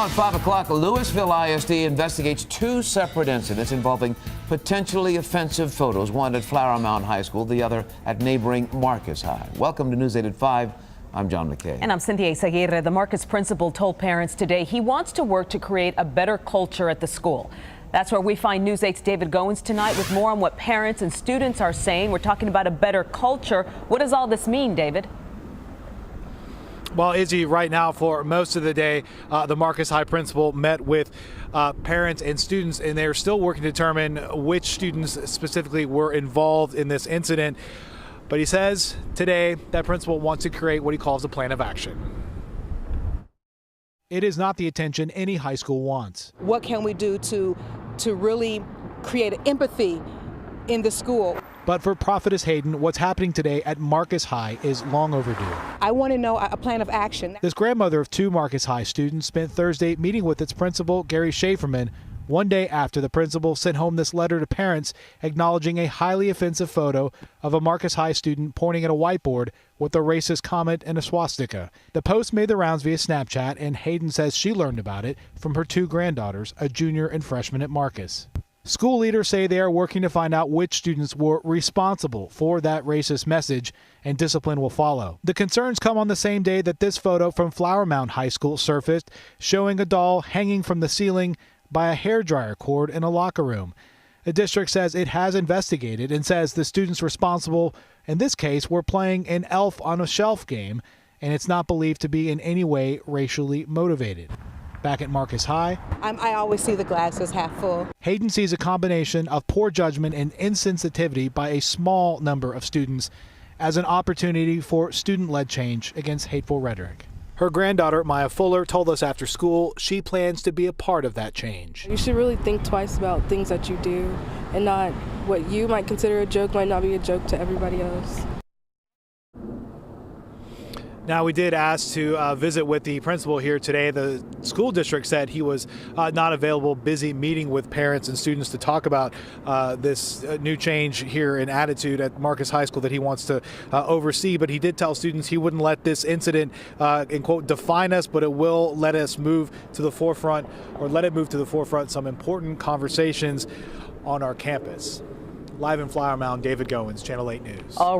At 5 o'clock, Louisville ISD investigates two separate incidents involving potentially offensive photos, one at Flower Mound High School, the other at neighboring Marcus High. Welcome to News 8 at 5. I'm John McKay. And I'm Cynthia Seguirre. The Marcus principal told parents today he wants to work to create a better culture at the school. That's where we find News 8's David Goins tonight with more on what parents and students are saying. We're talking about a better culture. What does all this mean, David? Well, Izzy, right now for most of the day, the Marcus High principal met with parents and students, and they're still working to determine which students specifically were involved in this incident. But he says today that principal wants to create what he calls a plan of action. It is not the attention any high school wants. What can we do to really create empathy in the school? But for Prophetess Hayden, what's happening today at Marcus High is long overdue. I want to know a plan of action. This grandmother of two Marcus High students spent Thursday meeting with its principal, Gary Schaeferman, one day after the principal sent home this letter to parents acknowledging a highly offensive photo of a Marcus High student pointing at a whiteboard with a racist comment and a swastika. The post made the rounds via Snapchat, and Hayden says she learned about it from her two granddaughters, a junior and freshman at Marcus. School leaders say they are working to find out which students were responsible for that racist message, and discipline will follow. The concerns come on the same day that this photo from Flower Mound High School surfaced, showing a doll hanging from the ceiling by a hairdryer cord in a locker room. The district says it has investigated and says the students responsible in this case were playing an elf on a shelf game, and it's not believed to be in any way racially motivated. Back at Marcus High, I always see the glasses half full. Hayden sees a combination of poor judgment and insensitivity by a small number of students as an opportunity for student-led change against hateful rhetoric. Her granddaughter, Maya Fuller, told us after school she plans to be a part of that change. You should really think twice about things that you do, and not what you might consider a joke might not be a joke to everybody else. Now, we did ask to visit with the principal here today. The school district said he was not available, busy meeting with parents and students to talk about this new change here in attitude at Marcus High School that he wants to oversee. But he did tell students he wouldn't let this incident, in quote, define us, but it will let us move to the forefront, or let it move to the forefront, some important conversations on our campus. Live in Flower Mound, David Goins, Channel 8 News. All right.